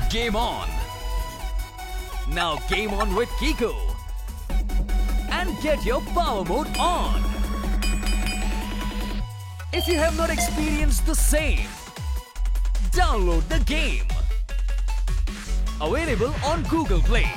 Game on. Now game on with Kiko. And get your power mode on. If you have not experienced the same, download the game. Available on Google Play.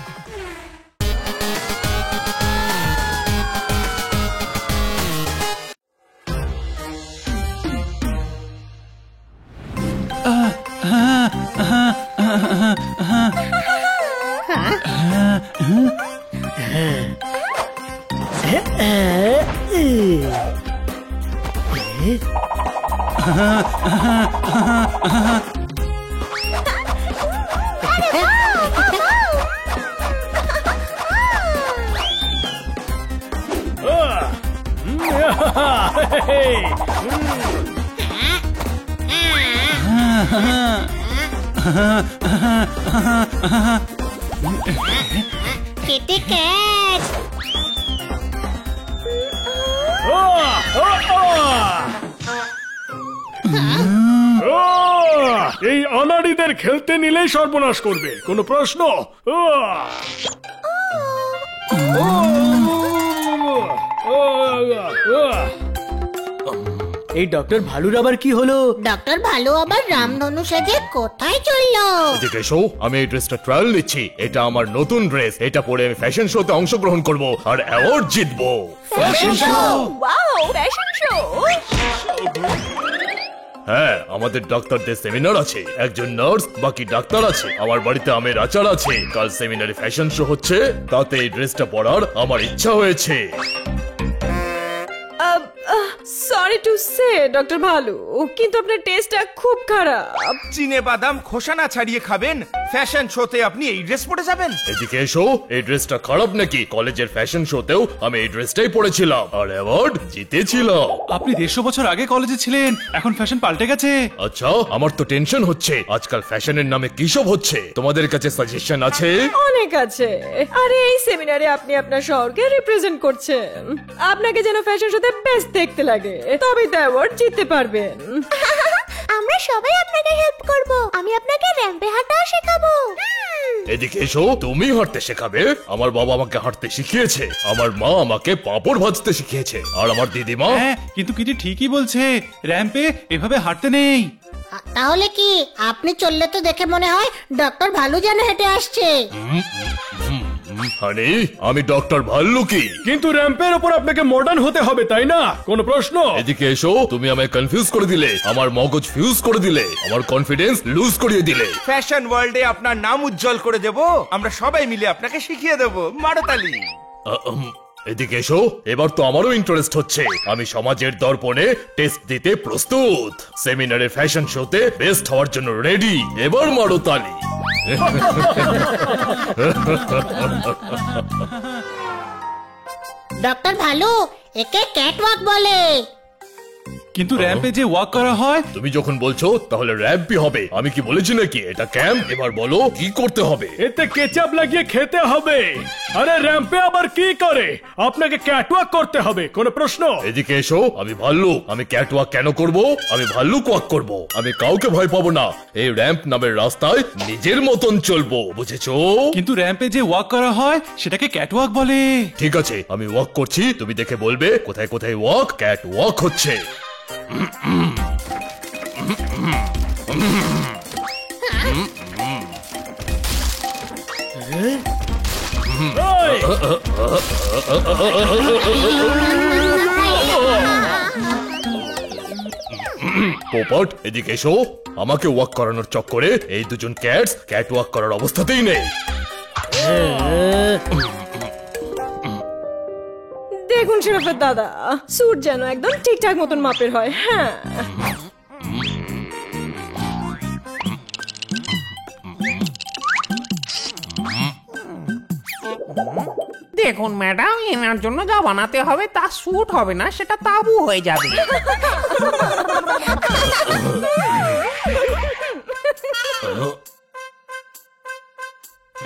Kitty cat. এই অনাড়িদের খেলতে নিলেই সর্বনাশ করবে, কোনো প্রশ্ন? এই doctor ভালুর আবার কি হলো? ডক্টর ভালো আবার রামধনু সেজে কোথায় চললো? এদিকে এসো, আমি এই ড্রেসটা ট্রায়াল নিচ্ছি। এটা আমার নতুন ড্রেস। এটা পরে আমি ফ্যাশন শোতে অংশগ্রহণ করব আর অ্যাওয়ার্ড জিতবো। Fashion show? Wow, fashion show! হ্যাঁ, আমাদের ডাক্তারদের সেমিনার আছে। একজন নার্স, বাকি ডাক্তার আছে। আমার বাড়িতে আমের আচার আছে। কাল সেমিনারে ফ্যাশন শো হচ্ছে, তাতে এই ড্রেসটা পরার আমার ইচ্ছা হয়েছে। Sorry to say doctor value, কিন্তু আপনার টেস্টটা খুব খারাপ। চিনে বাদাম খোসা না ছাড়িয়ে খাবেন, ফ্যাশন শোতে আপনি এই ড্রেস পরে যাবেন? এদিকে এসো, এই ড্রেসটা খারাপ নাকি? কলেজের ফ্যাশন শোতেও আমি এই ড্রেসটাই পরেছিলাম আর অ্যাওয়ার্ড জিতেছিলাম। আপনি 150 বছর আগে কলেজে ছিলেন, এখন ফ্যাশন পাল্টে গেছে। আচ্ছা, আমার তো টেনশন হচ্ছে। আজকাল ফ্যাশনের নামে কি সব হচ্ছে? তোমাদের কাছে সাজেশন আছে? অনেক আছে। আরে এই সেমিনারে আপনি আপনার শহরকে রিপ্রেজেন্ট করছেন। আপনাকে যেন ফ্যাশন শোতে বেস্ট দেখতে লাগে, তবেই তো অ্যাওয়ার্ড জিততে পারবেন। আমরা সবাই আপনাকে হেল্প করব। আমি আপনাকে র্যাম্পে হাঁটাও শেখাবো। এদিকে এসো, তুমি হাঁটতে শেখাবে? আমার বাবা আমাকে হাঁটতে শিখিয়েছে, আমার মা আমাকে পাঁপড় ভাজতে শিখিয়েছে, আর আমার দিদিমা। হ্যাঁ, কিন্তু কিটি ঠিকই বলছে, র্যাম্পে এভাবে হাঁটতে নেই। তাহলে কি আপনি চললে তো দেখে মনে হয় ডক্টর ভালু যেন হেঁটে আসছে। হানি, আমি ডক্টর ভাল্লুকি। কিন্তু র্যাম্পের ওপর আপনাকে মডার্ন হতে হবে, তাই না? কোনো প্রশ্ন? এদিকে এসো, তুমি আমায় কনফিউজ করে দিলে, আমার মগজ ফিউজ করে দিলে, আমার কনফিডেন্স লুজ করিয়ে দিলে। ফ্যাশন ওয়ার্ল্ডে আপনার নাম উজ্জ্বল করে দেব। আমরা সবাই মিলে আপনাকে শিখিয়ে দেব। মারতালি। এদিকে এসো, এবার তো আমারও ইন্টারেস্ট হচ্ছে। আমি সমাজের দর্পণে টেস্ট দিতে প্রস্তুত। সেমিনারের ফ্যাশন শোতে বেস্ট হওয়ার জন্য রেডি। এবার মারো তালি। ডক্টর ভালু, একে ক্যাটওয়াক বলে। কিন্তু র্যাম্পে যে ওয়াক করা হয়। তুমি যখন বলছো তাহলে র্যাম্পই হবে। আমি কি বলেছি নাকি এটা ক্যাম্প? এবার বলো কি করতে হবে। এতে কেচাপ লাগিয়ে খেতে হবে। আরে র্যাম্পে আবার কি করে? আপনাকে ক্যাটওয়াক করতে হবে, কোনো প্রশ্ন? এদিকে এসো, আমি ভাল্লুক। আমি ক্যাটওয়াক কেন করব? আমি ভাল্লুক ওয়াক করব। আমি কাউকে ভয় পাবো না। এই র্যাম্প নামের রাস্তায় নিজের মতন চলবো, বুঝেছো? কিন্তু র্যাম্পে যে ওয়াক করা হয় সেটাকে ক্যাটওয়াক বলে। ঠিক আছে, আমি ওয়াক করছি, তুমি দেখে বলবে কোথায় কোথায় ওয়াক ক্যাট ওয়াক হচ্ছে। পোপট, এদিকে এসো। আমাকে ওয়াক করানোর চক্করে এই দুজন ক্যাটস ক্যাট ওয়াক করার অবস্থাতেই নেই। দেখুন শরফত দাদা, স্যুট যেন একদম ঠিকঠাক মতন মাপের হয়। হ্যাঁ, দেখুন ম্যাডাম, এনার জন্য যা বানাতে হবে তা স্যুট হবে না, সেটা তাবু হয়ে যাবে।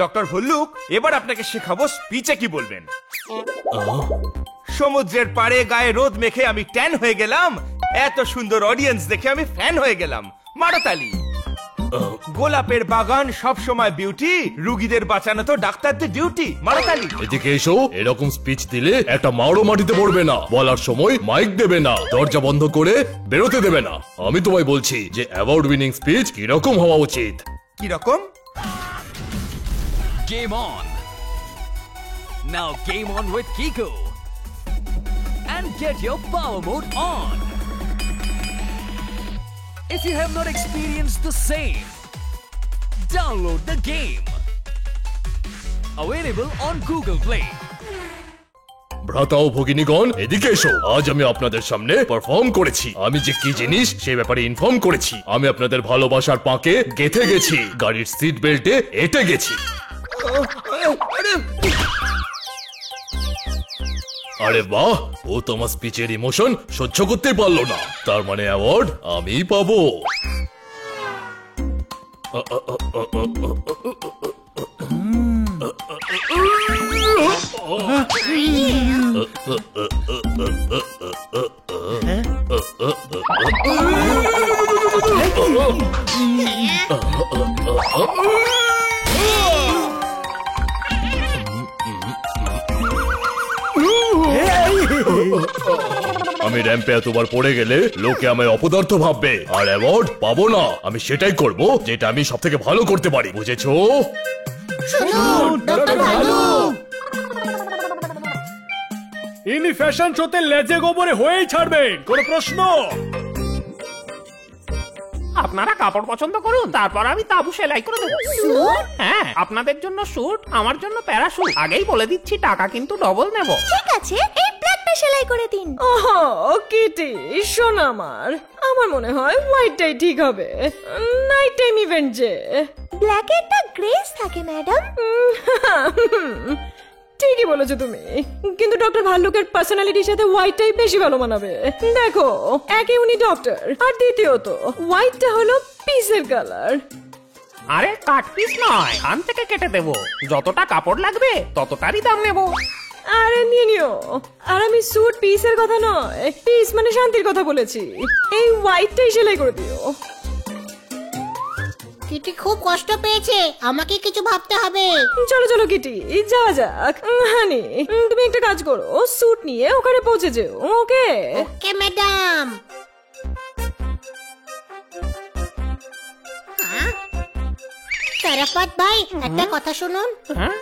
ডক্টর ভল্লুক, এবার আপনাকে শেখাবো স্পিচে কি বলবেন। সমুদ্রের পাড়ে গায়ে রোদ মেখে আমি ট্যান হয়ে গেলাম, এত সুন্দর অডিয়েন্স দেখে আমি ফ্যান হয়ে গেলাম। মারতালি। গোলাপের বাগান সব সময় বিউটি, রুগীদের বাঁচানো তো ডাক্তারদের ডিউটি। মারো তালি। এদিকে এসো। এরকম স্পিচ দিলে একটা মারও মাটিতে পড়বে না, বলার সময় মাইক দেবে না, দরজা বন্ধ করে বেরোতে দেবে না। আমি তোমায় বলছি যে অ্যাওয়ার্ড উইনিং স্পিচ কিরকম হওয়া উচিত। কিরকম? Game on. Now game on with Kiko. And get your power mode on. If you have not experienced the same, download the game. Available on Google Play. ভ্রাতা ও ভগিনীগণ, এদিকে এসো। আজ আমি আপনাদের সামনে পারফর্ম করেছি। আমি যে কি জিনিস সে ব্যাপারে ইনফর্ম করেছি। আমি আপনাদের ভালোবাসার পাকে গেঁথে গেছি, গাড়ির সিট বেল্টে এঁটে গেছি। আরে বাহ, ও তোমার স্পিচের ইমোশন সহ্য করতে পারলো না, তার মানে অ্যাওয়ার্ড আমিই পাবো। আমি র্যাম্পে এতবার পড়ে গেলে লোকে আমায় অপদার্থ ভাববে আর অ্যাওয়ার্ড পাবো না। আমি সেটাই করব যেটা আমি সব থেকে ভালো করতে পারি, বুঝেছো? ইনি ফ্যাশন শোতে লেজে গোবরে হয়েই ছাড়বেন, কোনো প্রশ্ন? আপনারা কাপড় পছন্দ করুন, তারপর আমি তাবু সেলাই করে দেবো। হ্যাঁ, আপনাদের জন্য স্যুট, আমার জন্য প্যারাশুট। আগেই বলে দিচ্ছি টাকা কিন্তু ডবল নেব। ঠিক আছে, এই ব্ল্যাকটা সেলাই করে দিন। ওহো কিটি, শোন আমার মনে হয় হোয়াইটটাই ঠিক হবে। নাইট টাইম ইভেন্ট যে। ব্ল্যাকে একটা গ্রেস থাকে ম্যাডাম। ঠিকই বলেছো তুমি, কিন্তু ডক্টর ভাল্লুকের পার্সোনালিটির সাথে হোয়াইটটাই বেশি ভালো মানাবে। দেখো, একে উনি ডক্টর, আর দ্বিতীয়ত হোয়াইটটা হলো পিসের কালার। আরে কাট পিস নয়, খান থেকে কেটে দেবো। যতটা কাপড় লাগবে ততটারই দাম নেব। আরে নিয়ে নিও। আর আমি স্যুট পিসের কথা নয়, পিস মানে শান্তির কথা বলেছি। এই হোয়াইটটাই সেলাই করে দিও। কিটি খুব কষ্ট পেয়েছে, আমাকে কিছু ভাবতে হবে। চলো চলো কিটি, যাওয়া যাক। হানি, তুমি একটা কাজ করো, স্যুট নিয়ে ওখানে পৌঁছে যেও। ওকে ওকে ম্যাডাম। সারাফাত ভাই, একটা কথা শুনুন। হ্যাঁ,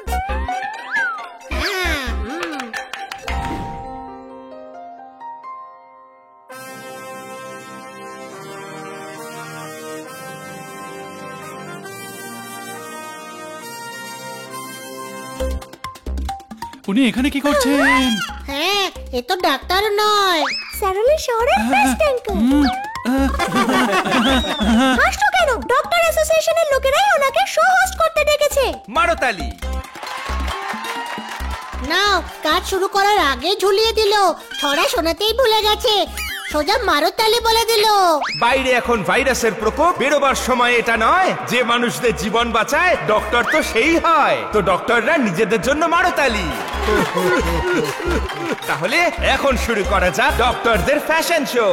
উনি এখানে কি করছেন? হ্যাঁ, এ তো ডাক্তার নয়, স্যারলি শহরের প্রেসিডেন্ট। হাসছো কেন? ডক্টর অ্যাসোসিয়েশনের লোকেরাই ওনাকে শো হোস্ট করতে ডেকেছে। মারো তালি। নাও, কাজ শুরু করার আগে ঝুলিয়ে দিল, ছড়া শোনাতেই ভুলে গেছে, সোজা মারো তালি বলে দিল। বাইরে এখন ভাইরাসের প্রকোপ, বেরোবার সময় এটা নয়। যে মানুষদের জীবন বাঁচায় ডক্টর তো সেই হয়, তো ডক্টররা নিজেদের জন্য মারো তালি। তাহলে এখন শুরু করা যাক ডক্টরদের ফ্যাশন শো।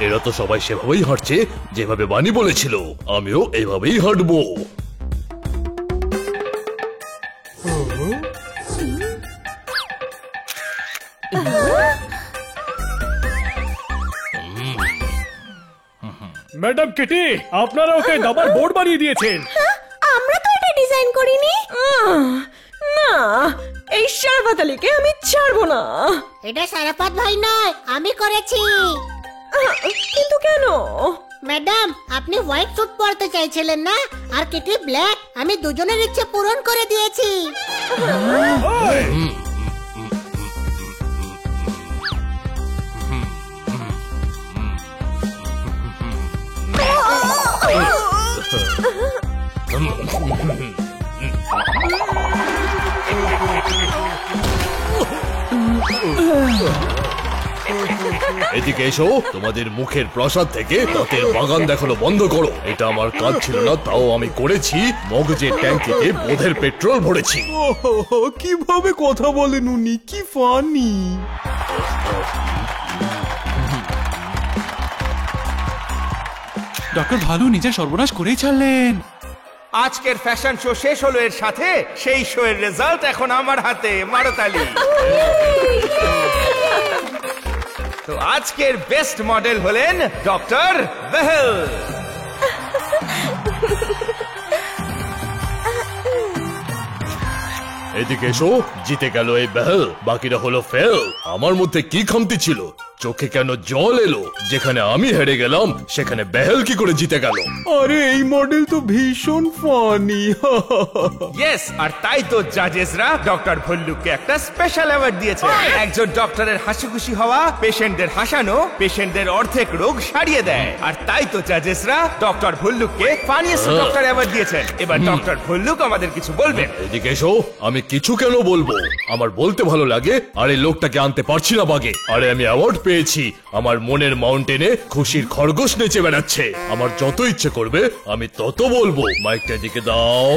এরা তো সবাই সেভাবেই হাঁটছে যেভাবে বানি বলেছিল, আমিও এভাবেই হাঁটবো। ম্যাডাম কিটি, আপনারা ওকে দাবার বোর্ড বানিয়ে দিয়েছেন। আমরা তো এটা ডিজাইন করিনি। না, এই শারবাত আলীকে আমি ছাড়বো না। এটা সারাফাত ভাই নয়, আমি করেছি। কিন্তু কেন? ম্যাডাম, আপনি হোয়াইট স্যুট পরতে চাইছিলেন না, আর কিটি ব্ল্যাক। আমি দুজনের ইচ্ছে পূরণ করে দিয়েছি। এদিকে এসো, তোমাদের মুখের প্রসাদ থেকে দাঁতের বাগান দেখানো বন্ধ করো। এটা আমার কাজ ছিল না, তাও আমি করেছি। মগজের ট্যাঙ্কিতে বোধের পেট্রোল ভরেছি। কিভাবে কথা বলেন উনি, কি ফানি। ডক্টর ভালু নিজের সর্বনাশ করেই ছাড়লেন। আজকের ফ্যাশন শো শেষ হলো, এর সাথে সেই শো এর রেজাল্ট এখন আমার হাতে। মারতালি। তো আজকের বেস্ট মডেল হলেন ডক্টর বেহেল। এদিকে এসো, জিতে গেল এই বেহেল, বাকিরা হলো ফেল। আমার মধ্যে কি খামতি ছিল? চোখে কেন জল এলো? যেখানে আমি হেরে গেলাম সেখানে বেহেল কি করে জিতে গেল? আরে এই মডেল তো ভীষণ ফানি। ইয়েস, আর তাই তো জাজেসরা ডক্টর ভল্লুককে একটা স্পেশাল অ্যাওয়ার্ড দিয়েছে। একজন ডক্টরের হাসি খুশি হওয়া, পেশেন্টদের হাসানো, পেশেন্টদের অর্ধেক রোগ সারিয়ে দেয়। আর তাই তো জাজেসরা ডক্টর ভল্লুককে ফানিয়েস্ট ডক্টর অ্যাওয়ার্ড দিয়েছেন। এবার ডক্টর ভল্লুক আমাদের কিছু বলবেন। এদিকে এসো, আমি কিছু কেন বলবো? আমার বলতে ভালো লাগে, আর এই লোকটাকে আনতে পারছি না বাগে। আরে আমি অ্যাওয়ার্ড পেয়েছি, আমার মনের মাউন্টেনে খুশির খরগোশ নেচে বেড়াচ্ছে। আমার যত ইচ্ছে করবে আমি তত বলবো। মাইকটা দিকে দাও।